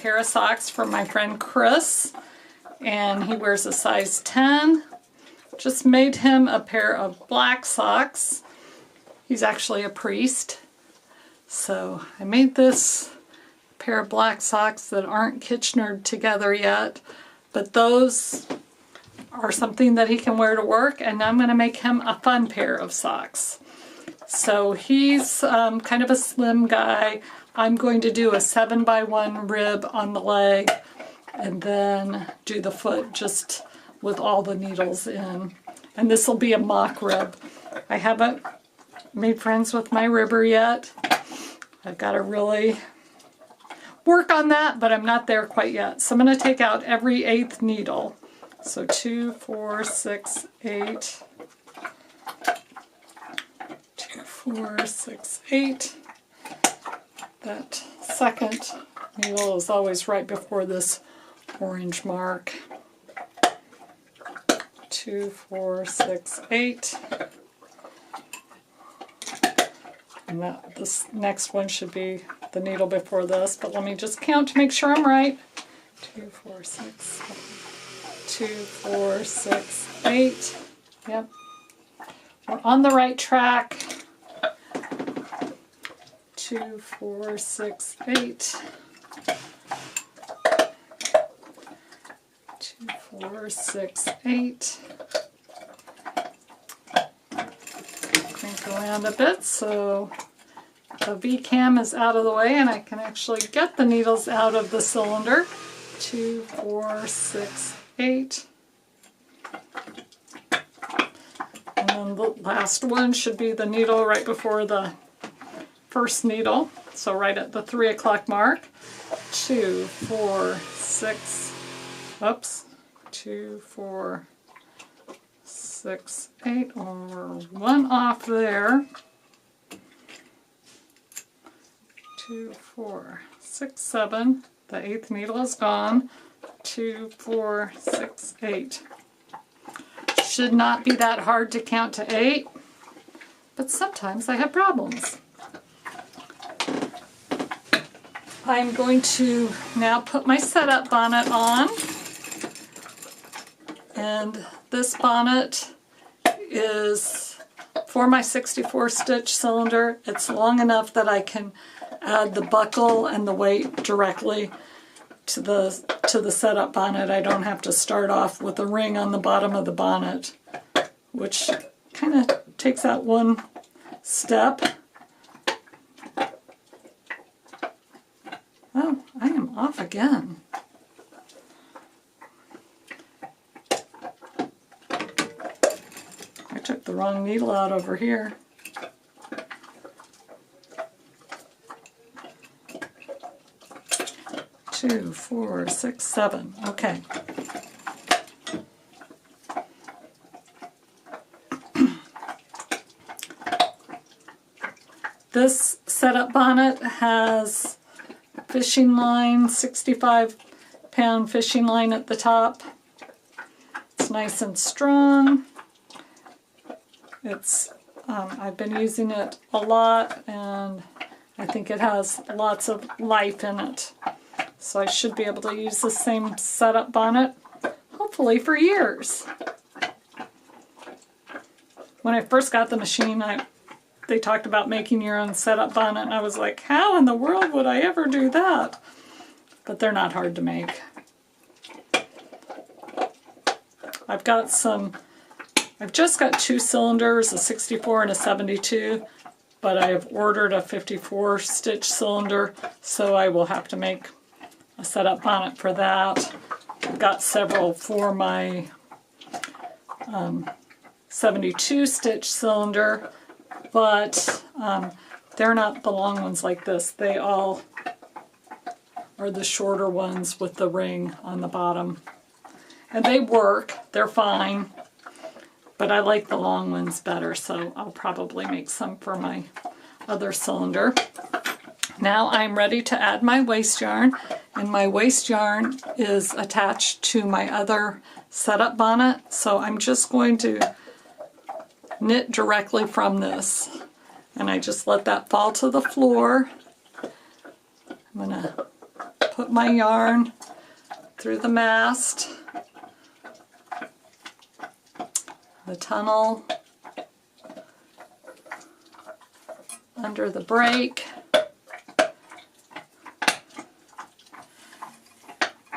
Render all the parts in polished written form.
pair of socks from my friend Chris, and he wears a size 10. Just made him a pair of black socks. He's actually a priest. So I made this pair of black socks that aren't Kitchenered together yet, but those are something that he can wear to work, and I'm going to make him a fun pair of socks. So he's kind of a slim guy. I'm going to do a 7x1 rib on the leg and then do the foot just with all the needles in. And this will be a mock rib. I haven't made friends with my ribber yet. I've got to really work on that, but I'm not there quite yet. So I'm going to take out every 8th needle. So 2, 4, 6, 8. 2, 4, 6, 8. That second needle is always right before this orange mark. 2, 4, 6, 8. And this next one should be the needle before this, but let me just count to make sure I'm right. 2, 4, 6, 7, 2, 4, 6, 8. Yep. We're on the right track. 2, 4, 6, 8. 2, 4, 6, 8. Crank around a bit so the V-cam is out of the way and I can actually get the needles out of the cylinder. 2, 4, 6, 8. And then the last one should be the needle right before the first needle, so right at the 3 o'clock mark. 2, 4, 6, oops, 2, 4, 6, 8, or 1 off there. 2, 4, 6, 7, the 8th needle is gone. 2, 4, 6, 8. Should not be that hard to count to 8, but sometimes I have problems. I'm going to now put my setup bonnet on, and this bonnet is for my 64 stitch cylinder. It's long enough that I can add the buckle and the weight directly to the setup bonnet. I don't have to start off with a ring on the bottom of the bonnet, which kind of takes out one step. Oh, I am off again. I took the wrong needle out over here. Two, 4, 6, 7. Okay. This setup bonnet has fishing line, 65-pound fishing line at the top. It's nice and strong. It's I've been using it a lot, and I think it has lots of life in it. So I should be able to use the same setup bonnet, hopefully for years. When I first got the machine, they talked about making your own setup bonnet, and I was like, how in the world would I ever do that? But they're not hard to make. I've just got 2 cylinders, a 64 and a 72, but I have ordered a 54 stitch cylinder, so I will have to make a setup bonnet for that. I've got several for my 72 stitch cylinder, but they're not the long ones like this. They all are the shorter ones with the ring on the bottom. And they work, they're fine, but I like the long ones better, so I'll probably make some for my other cylinder. Now I'm ready to add my waste yarn, and my waste yarn is attached to my other setup bonnet, so I'm just going to knit directly from this, and I just let that fall to the floor. I'm going to put my yarn through the mast, the tunnel, under the brake,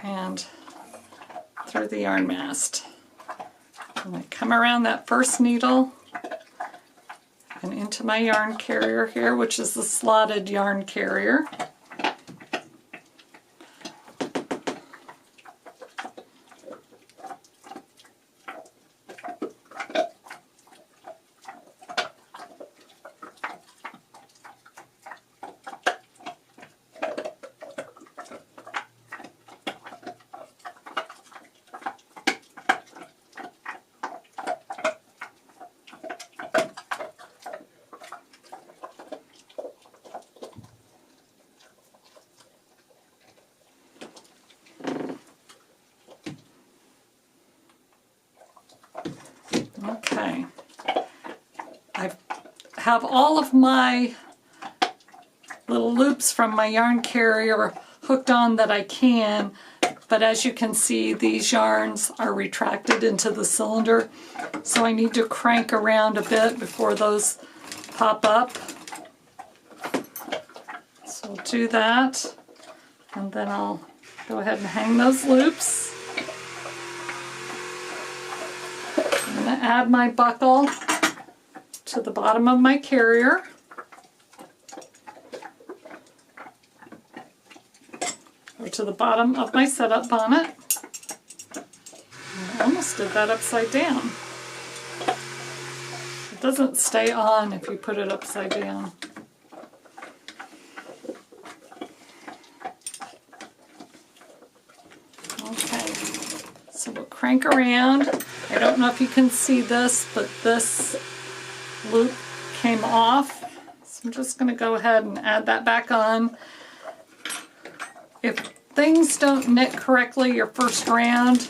and through the yarn mast. And I come around that first needle and into my yarn carrier here, which is the slotted yarn carrier. Okay, I have all of my little loops from my yarn carrier hooked on that I can, but as you can see, these yarns are retracted into the cylinder, so I need to crank around a bit before those pop up. So I'll do that, and then I'll go ahead and hang those loops. I'm going to add my buckle to the bottom of my carrier. Or to the bottom of my setup bonnet. I almost did that upside down. It doesn't stay on if you put it upside down. Okay, so we'll crank around. I don't know if you can see this, but this loop came off. So I'm just going to go ahead and add that back on. If things don't knit correctly your first round,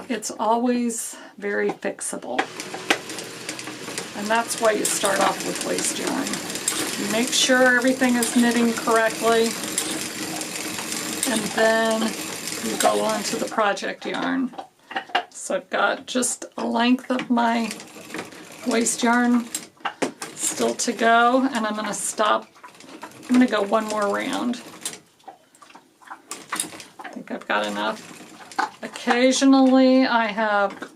it's always very fixable. And that's why you start off with waste yarn. You make sure everything is knitting correctly, and then you go on to the project yarn. So I've got just a length of my waste yarn still to go, and I'm going to stop. I'm going to go one more round. I think I've got enough. Occasionally I have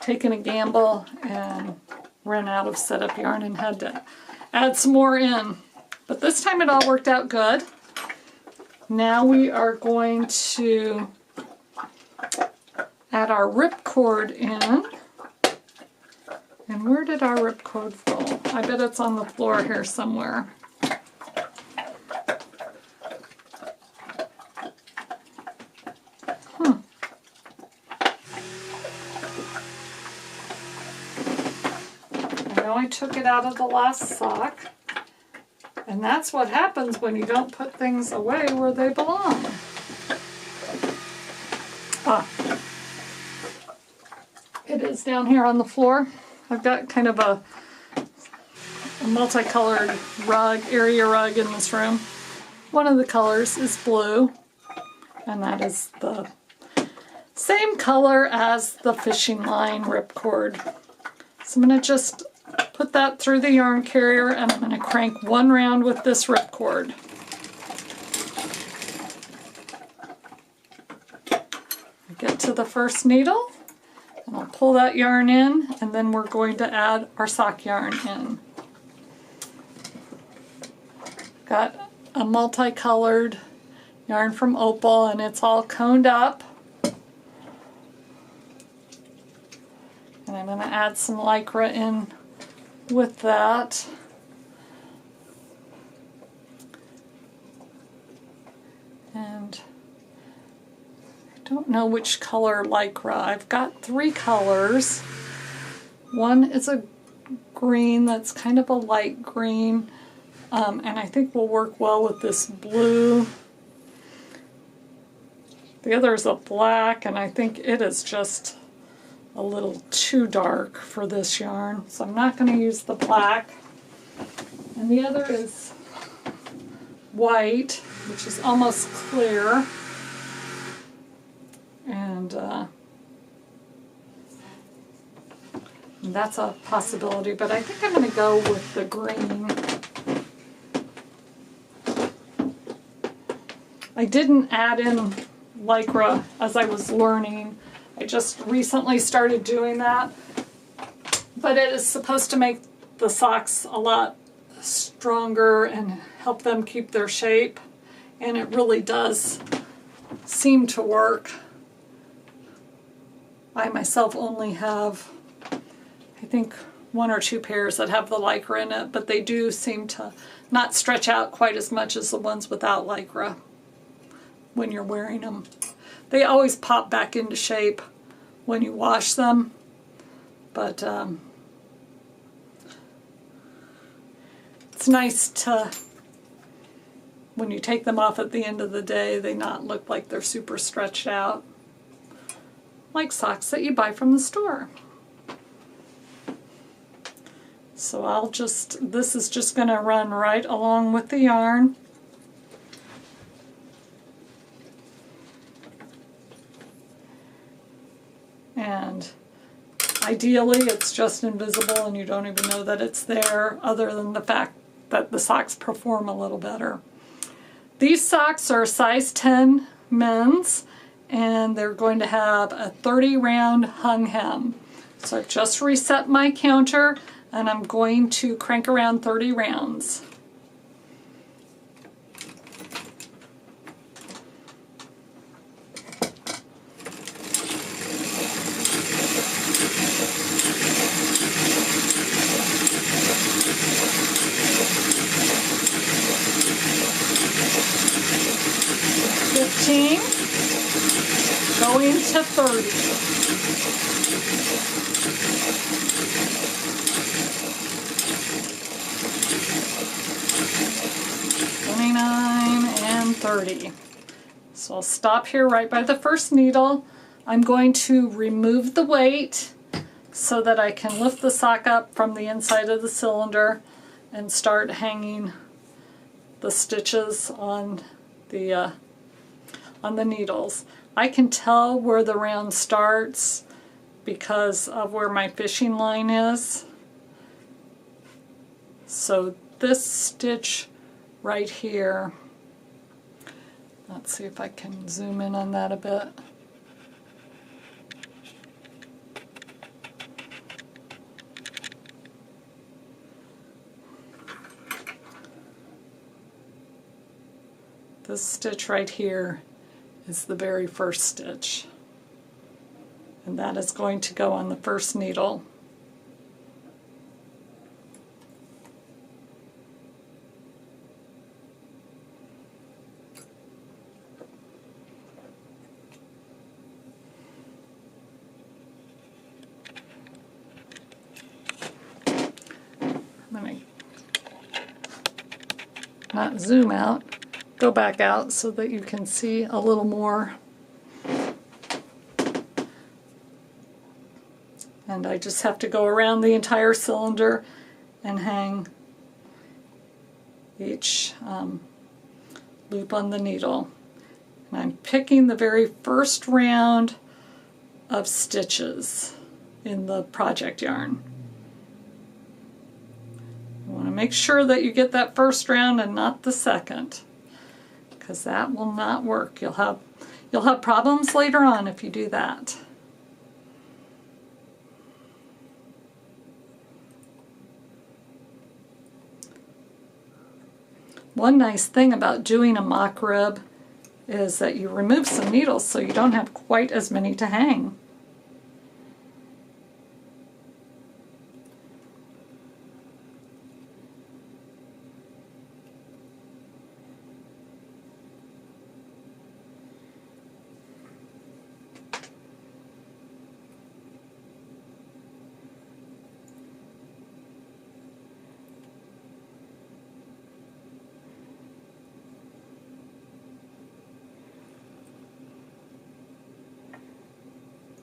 taken a gamble and run out of setup yarn and had to add some more in. But this time it all worked out good. Now we are going to add our ripcord in. And where did our ripcord fall? I bet it's on the floor here somewhere. I know I took it out of the last sock. And that's what happens when you don't put things away where they belong. It is down here on the floor. I've got kind of a multicolored rug, area rug in this room. One of the colors is blue, and that is the same color as the fishing line ripcord. So I'm going to just put that through the yarn carrier, and I'm going to crank one round with this ripcord. Get to the first needle, and I'll pull that yarn in, and then we're going to add our sock yarn in. Got a multicolored yarn from Opal, and it's all coned up. And I'm going to add some Lycra in with that. And I don't know which color Lycra. I've got three colors. One is a green that's kind of a light green, and I think will work well with this blue. The other is a black, and I think it is just a little too dark for this yarn, so I'm not going to use the black. And the other is white, which is almost clear. And that's a possibility, but I think I'm going to go with the green. I didn't add in Lycra as I was learning. I just recently started doing that. But it is supposed to make the socks a lot stronger and help them keep their shape. And it really does seem to work. I myself only have, I think, 1 or 2 pairs that have the Lycra in it, but they do seem to not stretch out quite as much as the ones without Lycra when you're wearing them. They always pop back into shape when you wash them, but it's nice to, when you take them off at the end of the day, they not look like they're super stretched out, like socks that you buy from the store. So I'll just, this is just going to run right along with the yarn. And ideally it's just invisible and you don't even know that it's there, other than the fact that the socks perform a little better. These socks are size 10 men's, and they're going to have a 30 round hung hem. So I've just reset my counter and I'm going to crank around 30 rounds. Going to 30. 29 and 30. So I'll stop here right by the first needle. I'm going to remove the weight so that I can lift the sock up from the inside of the cylinder and start hanging the stitches on the needles. I can tell where the round starts because of where my fishing line is. So this stitch right here, let's see if I can zoom in on that a bit. This stitch right here is the very first stitch, and that is going to go on the first needle. I'm going to not zoom out, go back out so that you can see a little more. And I just have to go around the entire cylinder and hang each loop on the needle. And I'm picking the very first round of stitches in the project yarn. You want to make sure that you get that first round and not the second, because that will not work. You'll have problems later on if you do that. One nice thing about doing a mock rib is that you remove some needles so you don't have quite as many to hang.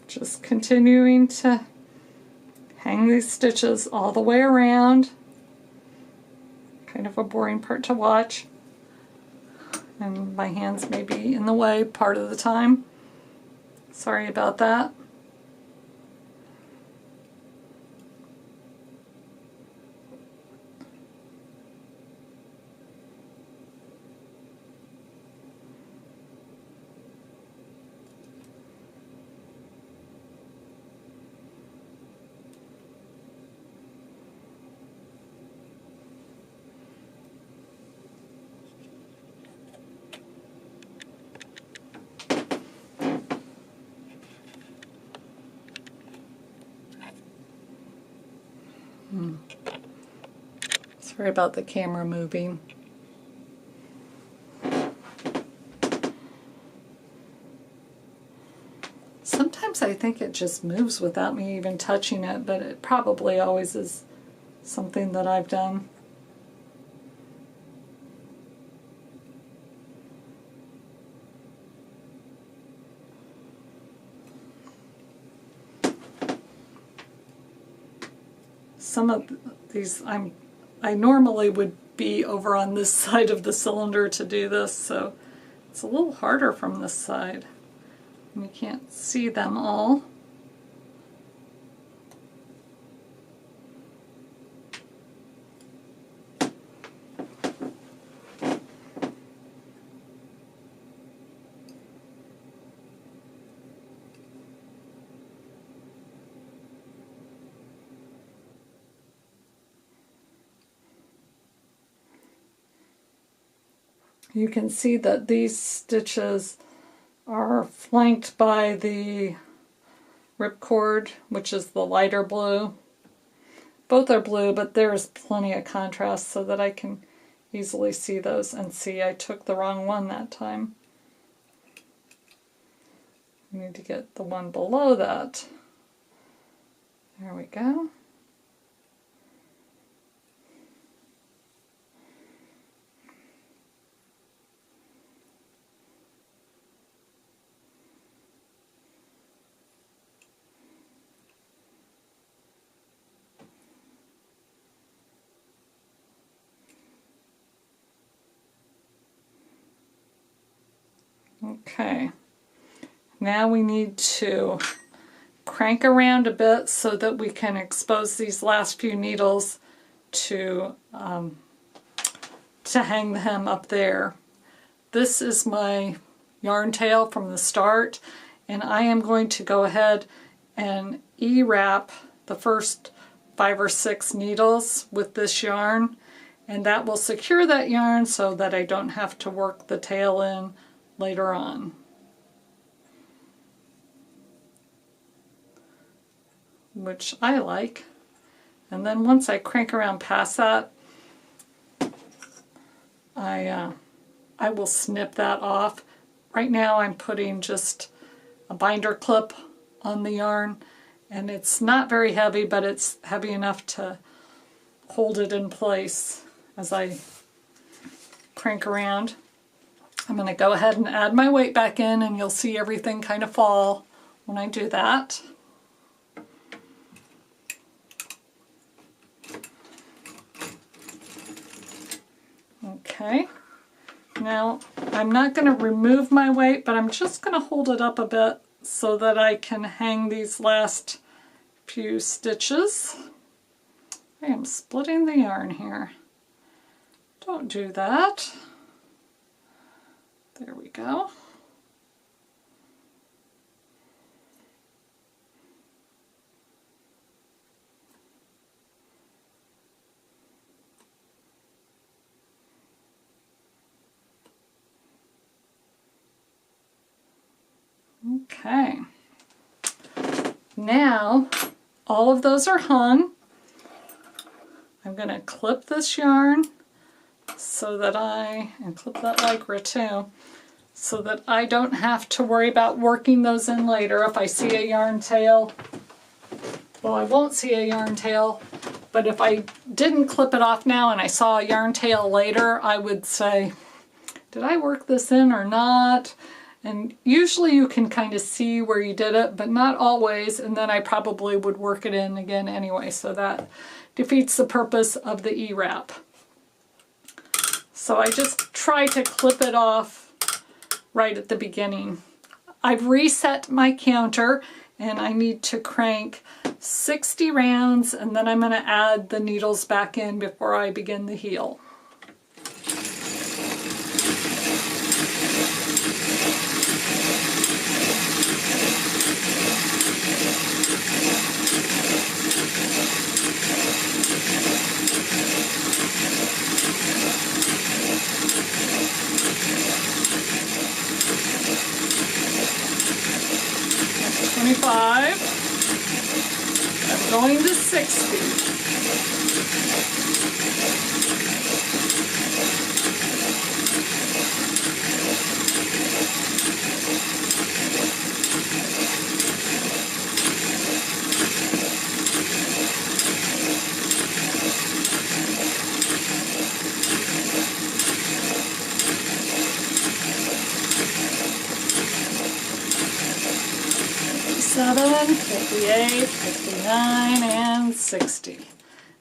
Just continuing to hang these stitches all the way around. Kind of a boring part to watch. and my hands may be in the way part of the time. Sorry about that. Sorry about the camera moving. Sometimes I think it just moves without me even touching it, but it probably always is something that I've done. Some of these I normally would be over on this side of the cylinder to do this, so it's a little harder from this side. And you can't see them all. You can see that these stitches are flanked by the ripcord, which is the lighter blue. Both are blue, but there's plenty of contrast so that I can easily see those. And see, I took the wrong one that time. I need to get the one below that. There we go. Okay, now we need to crank around a bit so that we can expose these last few needles to hang the hem up there. This is my yarn tail from the start, and I am going to go ahead and E-wrap the first 5 or 6 needles with this yarn, and that will secure that yarn so that I don't have to work the tail in later on. Which I like. And then once I crank around past that, I will snip that off. Right now I'm putting just a binder clip on the yarn, and it's not very heavy, but it's heavy enough to hold it in place as I crank around. I'm going to go ahead and add my weight back in, and you'll see everything kind of fall when I do that. Okay, now I'm not going to remove my weight, but I'm just going to hold it up a bit so that I can hang these last few stitches. I am splitting the yarn here. Don't do that. There we go. Okay. Now, all of those are hung. I'm going to clip this yarn so that and clip that Lycra too, so that I don't have to worry about working those in later. If I see a yarn tail, well, I won't see a yarn tail, but if I didn't clip it off now and I saw a yarn tail later, I would say, did I work this in or not? And usually you can kind of see where you did it, but not always, and then I probably would work it in again anyway, so that defeats the purpose of the E-wrap. So I just try to clip it off right at the beginning. I've reset my counter and I need to crank 60 rounds, and then I'm going to add the needles back in before I begin the heel. That's 25. I'm going to 60. Seven, 58, 59, and 60.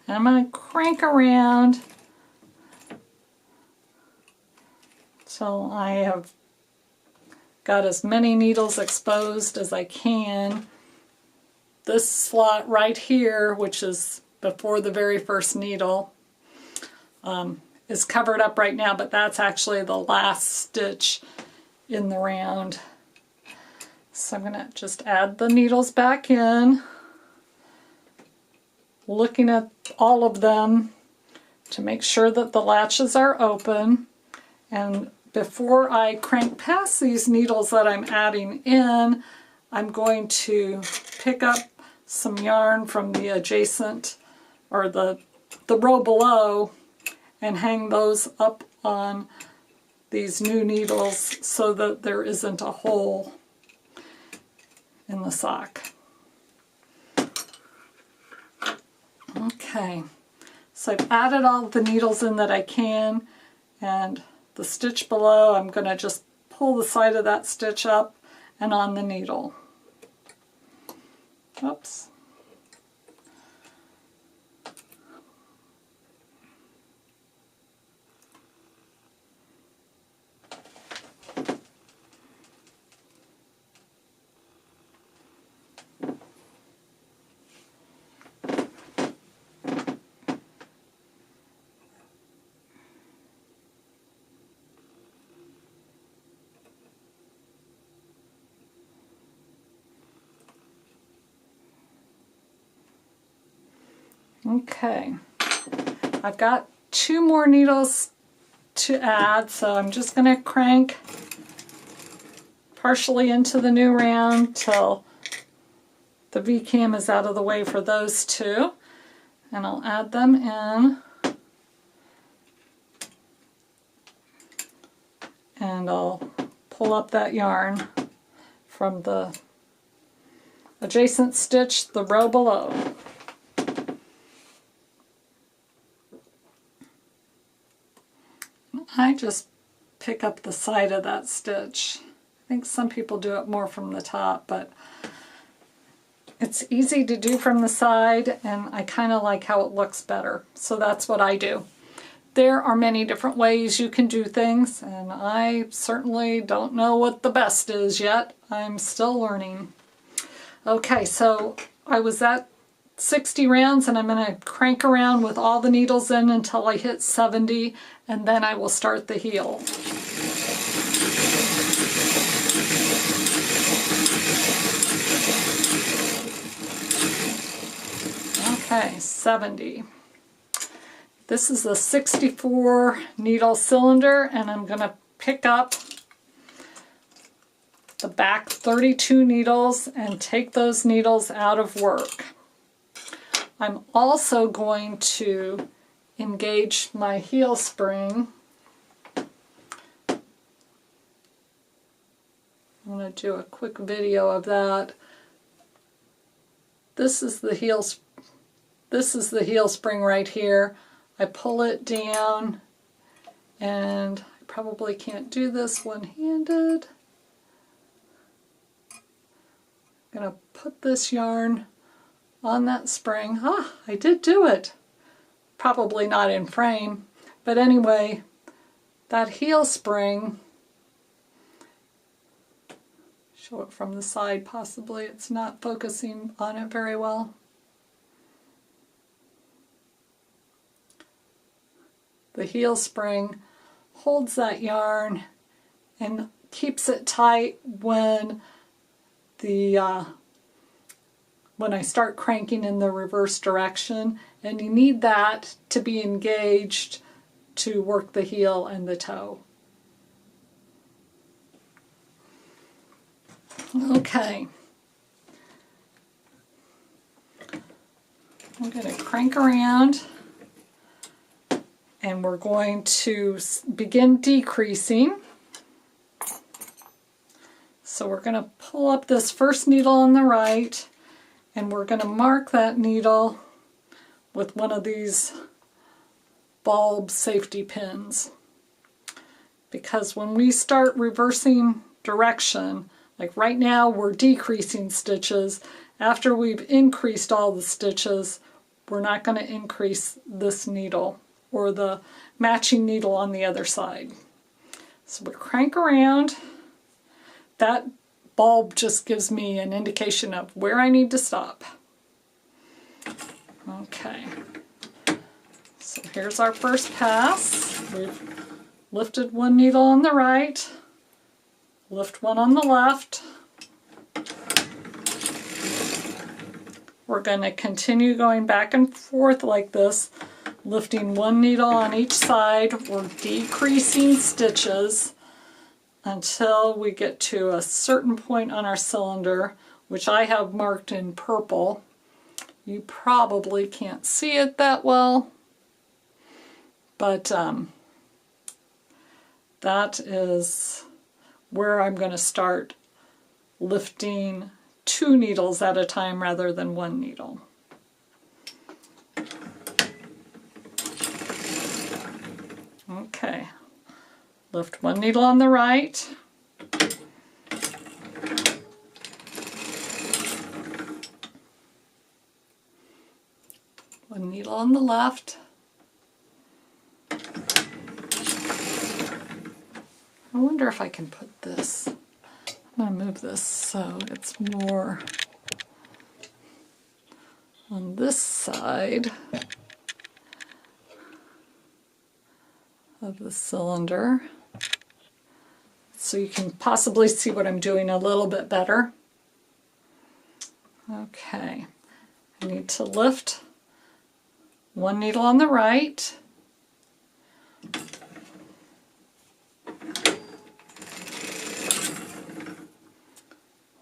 And I'm going to crank around till I have got as many needles exposed as I can. This slot right here, which is before the very first needle, is covered up right now, but that's actually the last stitch in the round. So I'm going to just add the needles back in, looking at all of them to make sure that the latches are open. And before I crank past these needles that I'm adding in, I'm going to pick up some yarn from the adjacent, or the row below, and hang those up on these new needles so that there isn't a hole in the sock. Okay, so I've added all the needles in that I can, and the stitch below, I'm going to just pull the side of that stitch up and on the needle. Oops. Okay, I've got 2 more needles to add, so I'm just going to crank partially into the new round till the V-cam is out of the way for those 2, and I'll add them in, and I'll pull up that yarn from the adjacent stitch, the row below. I just pick up the side of that stitch. I think some people do it more from the top, but it's easy to do from the side, and I kind of like how it looks better. So that's what I do. There are many different ways you can do things, and I certainly don't know what the best is yet. I'm still learning. Okay, so I was at 60 rounds, and I'm going to crank around with all the needles in until I hit 70, and then I will start the heel. Okay, 70. This is the 64 needle cylinder, and I'm going to pick up the back 32 needles and take those needles out of work. I'm also going to engage my heel spring. I'm going to do a quick video of that. This is the heel spring right here. I pull it down, and I probably can't do this one-handed. I'm going to put this yarn on that spring. Ah, I did do it. Probably not in frame, but anyway, that heel spring, show it from the side possibly, it's not focusing on it very well. The heel spring holds that yarn and keeps it tight when I start cranking in the reverse direction, and you need that to be engaged to work the heel and the toe. Okay. I'm going to crank around and we're going to begin decreasing. So we're going to pull up this first needle on the right and we're going to mark that needle with one of these bulb safety pins. Because when we start reversing direction, like right now we're decreasing stitches, after we've increased all the stitches, we're not going to increase this needle or the matching needle on the other side. So we crank around. That bulb just gives me an indication of where I need to stop. Okay, so here's our first pass. We've lifted one needle on the right, lift one on the left. We're going to continue going back and forth like this, lifting one needle on each side. We're decreasing stitches until we get to a certain point on our cylinder, which I have marked in purple. You probably can't see it that well, but that is where I'm going to start lifting 2 needles at a time rather than 1 needle. Okay, lift 1 needle on the right, one needle on the left. I wonder if I can put this, I'm going to move this so it's more on this side of the cylinder so you can possibly see what I'm doing a little bit better. Okay, I need to lift 1 needle on the right,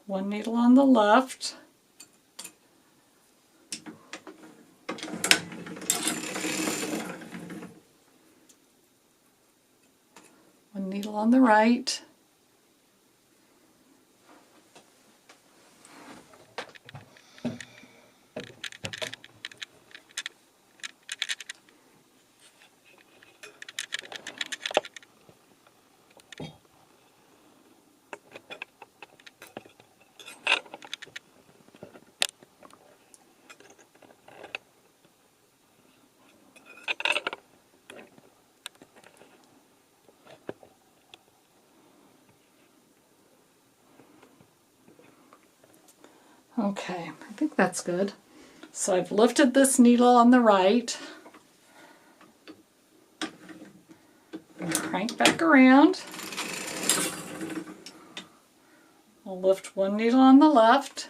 one needle on the left, one needle on the right, okay, I think that's good. So I've lifted this needle on the right and crank back around. I'll lift 1 needle on the left,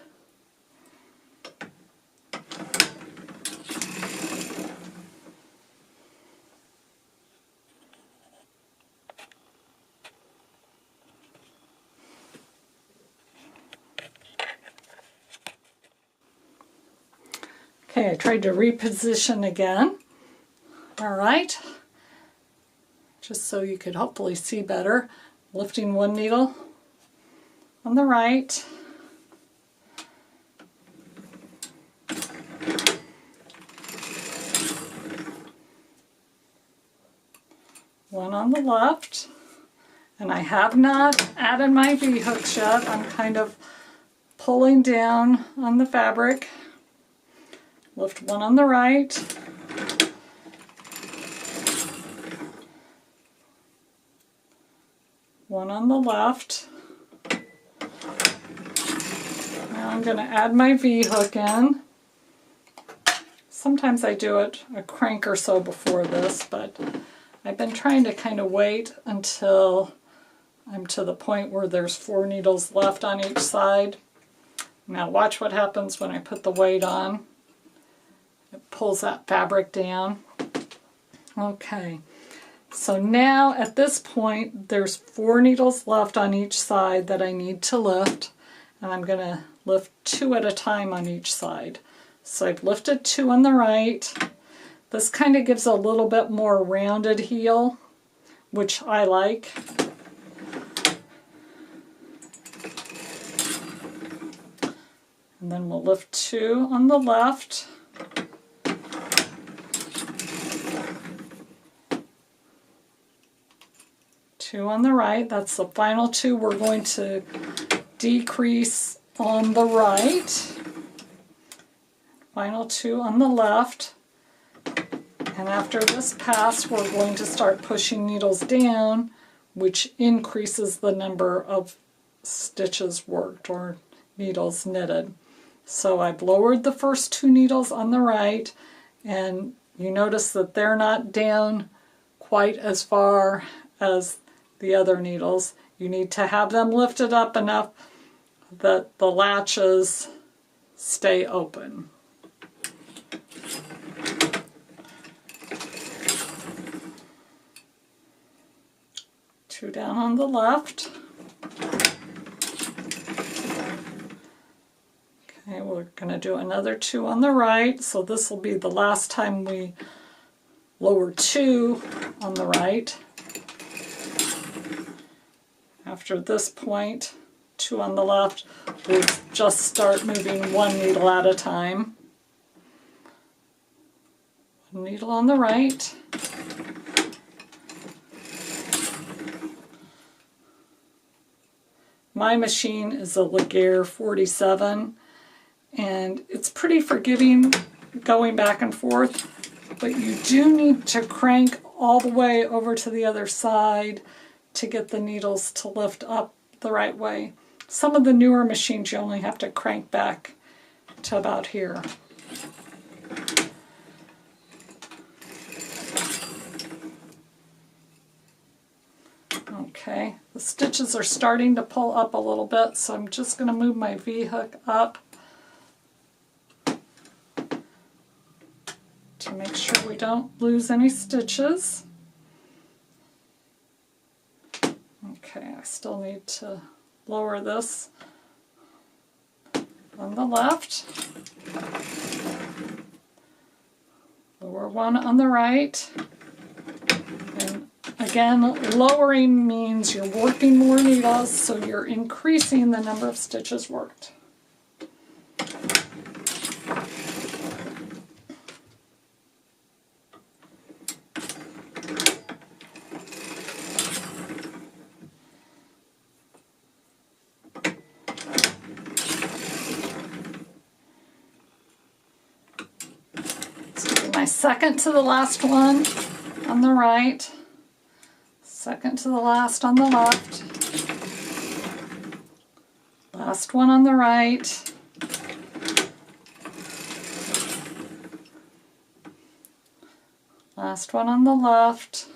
okay, I tried to reposition again. All right, just so you could hopefully see better. Lifting 1 needle on the right, one on the left, and I have not added my V-hooks yet. I'm kind of pulling down on the fabric. Lift 1 on the right, one on the left. Now I'm going to add my V-hook in. Sometimes I do it a crank or so before this, but I've been trying to kind of wait until I'm to the point where there's 4 needles left on each side. Now watch what happens when I put the weight on. It pulls that fabric down. Okay, so now at this point there's 4 needles left on each side that I need to lift, and I'm going to lift 2 at a time on each side. So I've lifted 2 on the right. This kind of gives a little bit more rounded heel, which I like. And then we'll lift 2 on the left. Two on the right. That's the final 2 we're going to decrease on the right. Final 2 on the left. And after this pass, we're going to start pushing needles down, which increases the number of stitches worked or needles knitted. So I've lowered the first 2 needles on the right, and you notice that they're not down quite as far as the other needles. You need to have them lifted up enough that the latches stay open. Two down on the left. Okay, we're going to do another 2 on the right, so this will be the last time we lower 2 on the right. After this point, 2 on the left, we'll just start moving 1 needle at a time. 1 needle on the right. My machine is a Laguerre 47, and it's pretty forgiving going back and forth, but you do need to crank all the way over to the other side to get the needles to lift up the right way. Some of the newer machines you only have to crank back to about here. Okay, the stitches are starting to pull up a little bit, so I'm just going to move my V-hook up to make sure we don't lose any stitches. Okay, I still need to lower this on the left. Lower 1 on the right. And again, lowering means you're working more needles, so you're increasing the number of stitches worked. My second to the last one on the right, second to the last on the left, last one on the right, last one on the left,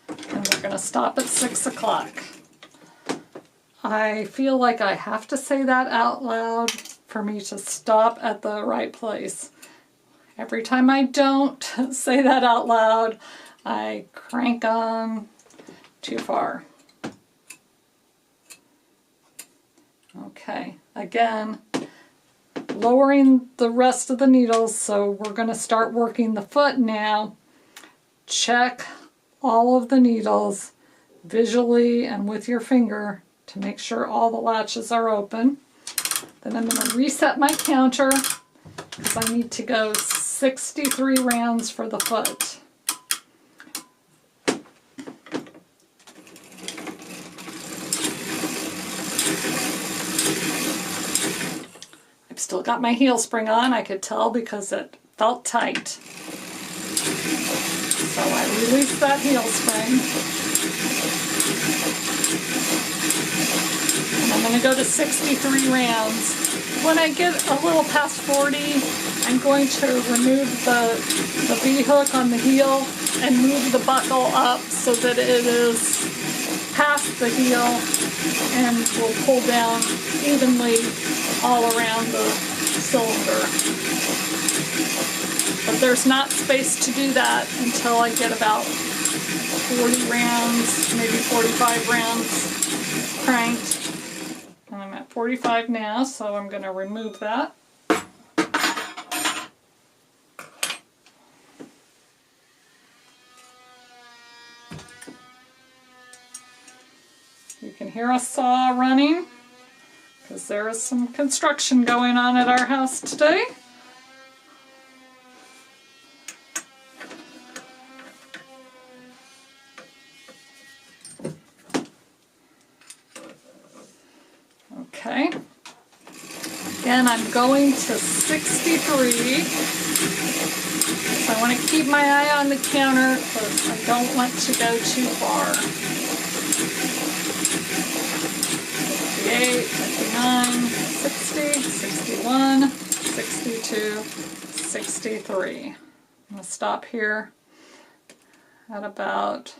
and we're going to stop at 6 o'clock. I feel like I have to say that out loud for me to stop at the right place. Every time I don't say that out loud, I crank on too far. Okay, again, lowering the rest of the needles, so we're going to start working the foot now. Check all of the needles visually and with your finger to make sure all the latches are open. Then I'm going to reset my counter because I need to go 63 rounds for the foot. I've still got my heel spring on, I could tell because it felt tight. So I released that heel spring. I'm going to go to 63 rounds. When I get a little past 40, I'm going to remove the V-hook on the heel and move the buckle up so that it is past the heel and will pull down evenly all around the cylinder. But there's not space to do that until I get about 40 rounds, maybe 45 rounds cranked. And I'm at 45 now, so I'm going to remove that. You can hear a saw running because there is some construction going on at our house today. Okay. Again, I'm going to 63. So I want to keep my eye on the counter because I don't want to go too far. 58, 59, 60, 61, 62, 63. I'm going to stop here at about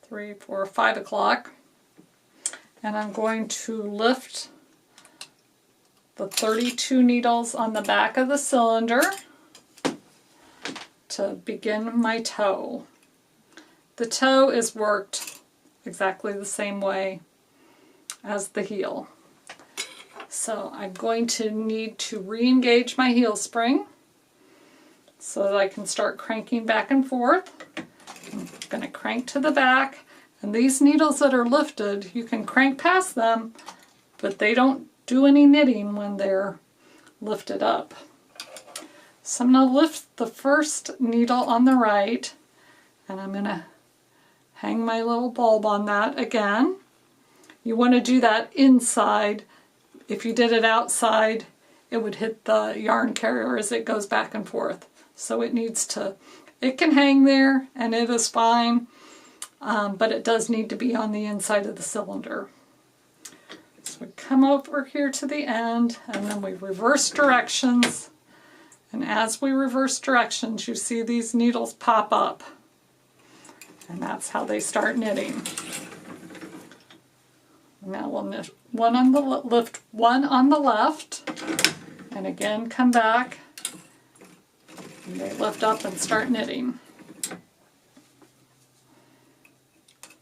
3, 4, 5 o'clock. And I'm going to lift the 32 needles on the back of the cylinder to begin my toe. The toe is worked exactly the same way as the heel. So I'm going to need to re-engage my heel spring so that I can start cranking back and forth. I'm going to crank to the back. And these needles that are lifted, you can crank past them, but they don't do any knitting when they're lifted up. So I'm going to lift the first needle on the right, and I'm going to hang my little bulb on that again. You want to do that inside. If you did it outside, it would hit the yarn carrier as it goes back and forth. So it needs to, it can hang there and it is fine. But it does need to be on the inside of the cylinder. So we come over here to the end and then we reverse directions. And as we reverse directions, you see these needles pop up. And that's how they start knitting. Now we'll lift one on the left. And again come back. And they lift up and start knitting.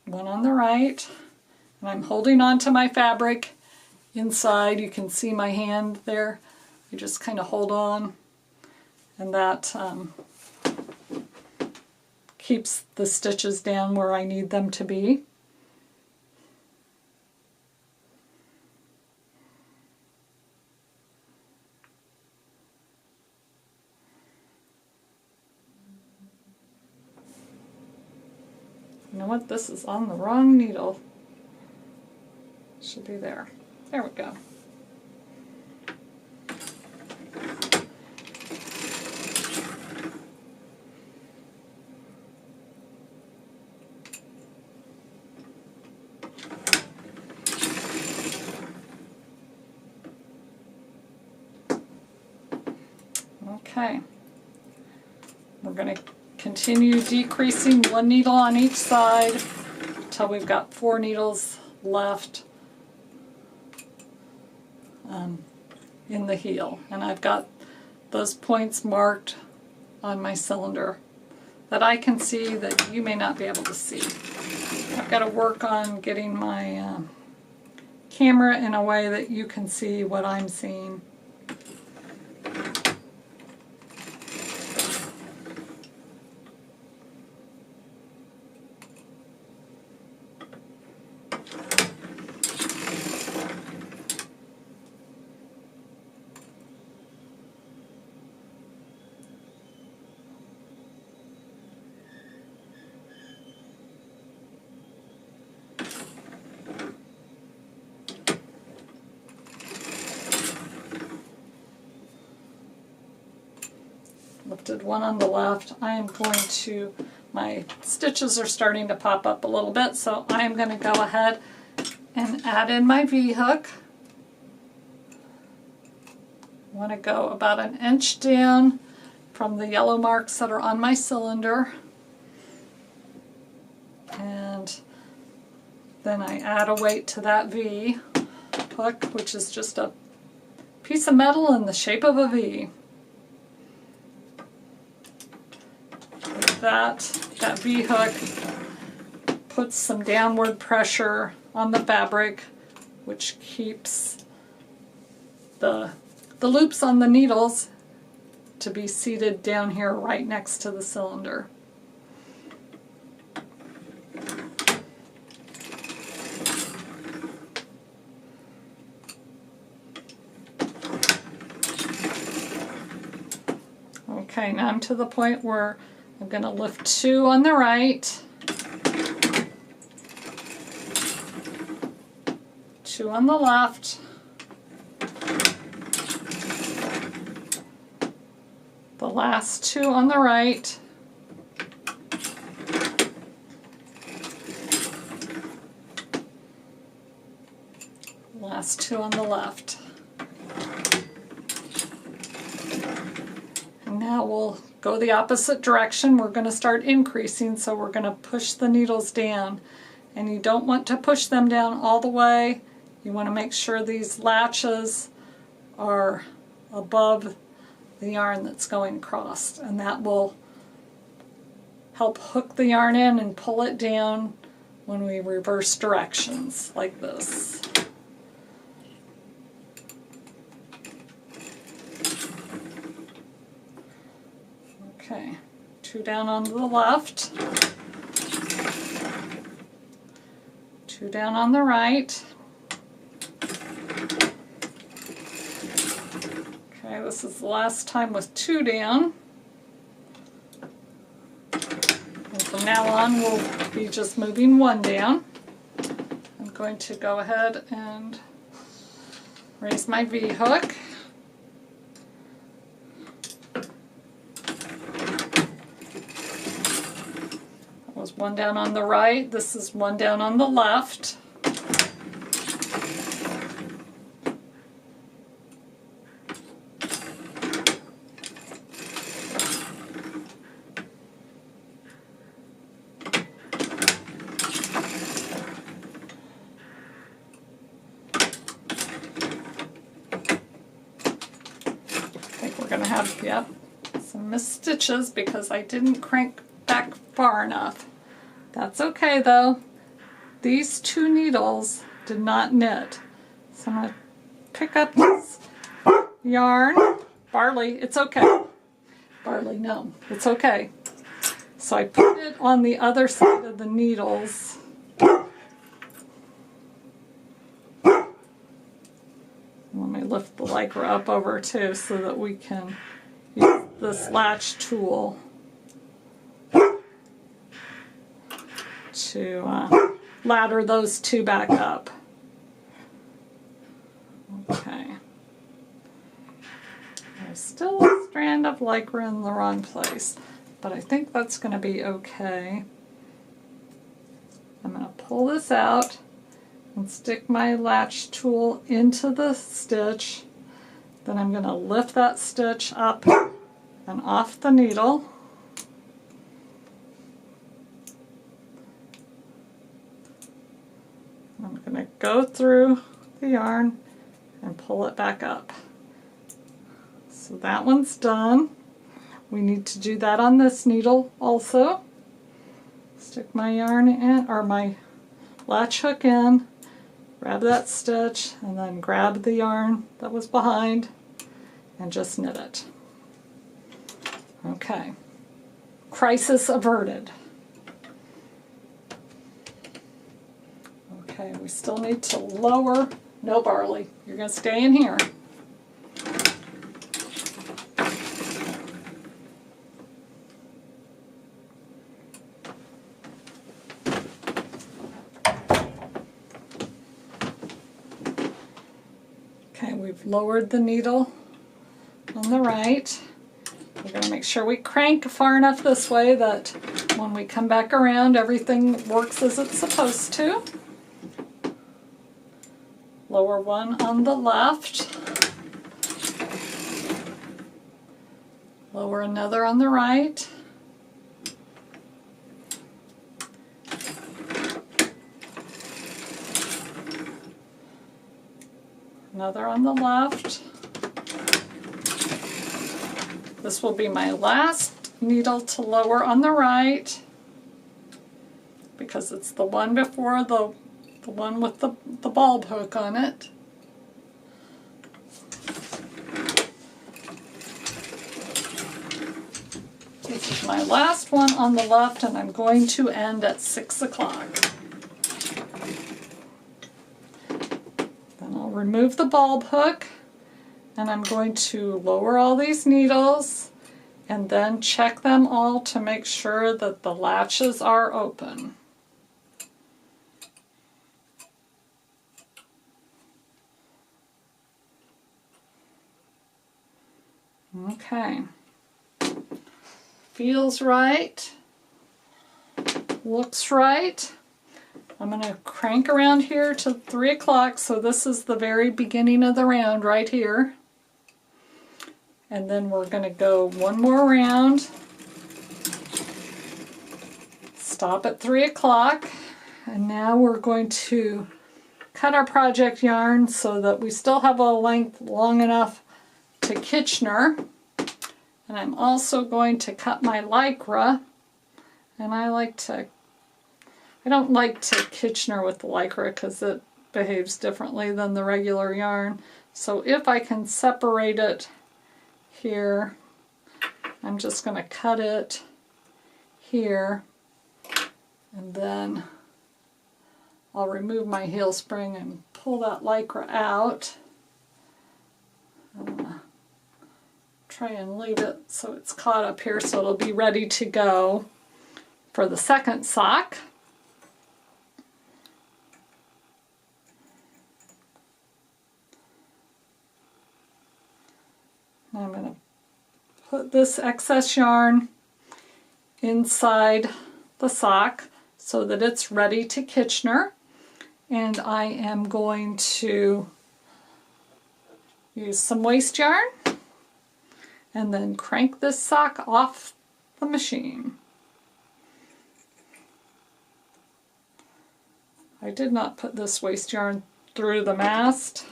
One on the right, and I'm holding on to my fabric inside. You can see my hand there. You just kind of hold on, and that keeps the stitches down where I need them to be. You know what? This is on the wrong needle. Should be there. There we go. Okay. We're going to continue decreasing one needle on each side until we've got 4 needles left in the heel. And I've got those points marked on my cylinder that I can see that you may not be able to see. I've got to work on getting my camera in a way that you can see what I'm seeing. Lifted one on the left. I am going to, my stitches are starting to pop up a little bit, so I am going to go ahead and add in my V-hook. I want to go about 1 inch down from the yellow marks that are on my cylinder. And then I add a weight to that V hook, which is just a piece of metal in the shape of a V. With that V hook puts some downward pressure on the fabric, which keeps the loops on the needles to be seated down here right next to the cylinder. Okay, now I'm to the point where I'm going to lift 2 on the right, 2 on the left, the last 2 on the right, last 2 on the left. And now we'll go the opposite direction. We're going to start increasing, so we're going to push the needles down. And you don't want to push them down all the way. You want to make sure these latches are above the yarn that's going across, and that will help hook the yarn in and pull it down when we reverse directions like this. Okay, 2 down on the left, 2 down on the right. Okay, this is the last time with 2 down. And from now on we'll be just moving 1 down. I'm going to go ahead and raise my V-hook. That was 1 down on the right. This is 1 down on the left. Going to have, yep, some missed stitches because I didn't crank back far enough. That's okay though. These 2 needles did not knit. So I'm going to pick up this yarn. Barley, it's okay. Barley, no, it's okay. So I put it on the other side of the needles. Let me lift the Lycra up over too so that we can use this latch tool to ladder those 2 back up. Okay. There's still a strand of Lycra in the wrong place, but I think that's going to be okay. I'm going to pull this out and stick my latch tool into the stitch. Then I'm going to lift that stitch up and off the needle. I'm going to go through the yarn and pull it back up. So that one's done. We need to do that on this needle also. Stick my yarn in, or my latch hook in, grab that stitch, and then grab the yarn that was behind and just knit it. Okay. Crisis averted. Okay, we still need to lower. No, Barley, you're going to stay in here. Okay, we've lowered the needle on the right. We're going to make sure we crank far enough this way that when we come back around, everything works as it's supposed to. Lower one on the left. Lower another on the right. Another on the left. This will be my last needle to lower on the right because it's the one before the one with the bulb hook on it. This is my last one on the left, and I'm going to end at 6 o'clock. Then I'll remove the bulb hook, and I'm going to lower all these needles and then check them all to make sure that the latches are open. Okay. Feels right. Looks right. I'm going to crank around here to 3 o'clock, so this is the very beginning of the round right here. And then we're going to go one more round. Stop at 3 o'clock. And now we're going to cut our project yarn so that we still have a length long enough to Kitchener. And I'm also going to cut my Lycra, and I don't like to Kitchener with the Lycra because it behaves differently than the regular yarn. So if I can separate it here, I'm just going to cut it here, and then I'll remove my heel spring and pull that Lycra out. Try and leave it so it's caught up here so it'll be ready to go for the second sock. Now I'm going to put this excess yarn inside the sock so that it's ready to Kitchener, and I am going to use some waste yarn and then crank this sock off the machine. I did not put this waste yarn through the mast.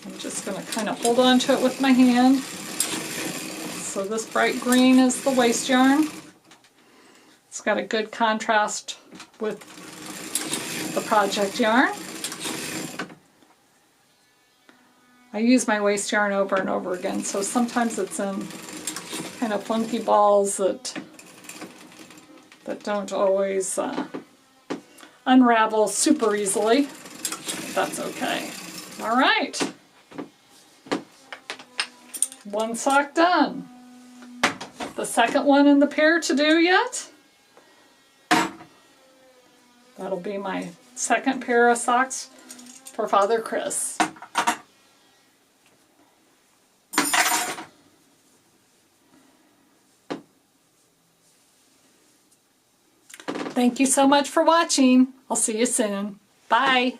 I'm just going to kind of hold on to it with my hand. So this bright green is the waste yarn. It's got a good contrast with the project yarn. I use my waste yarn over and over again, so sometimes it's in kind of funky balls that don't always unravel super easily. But that's okay. All right. One sock done. The second one in the pair to do yet. That'll be my second pair of socks for Father Chris. Thank you so much for watching. I'll see you soon. Bye.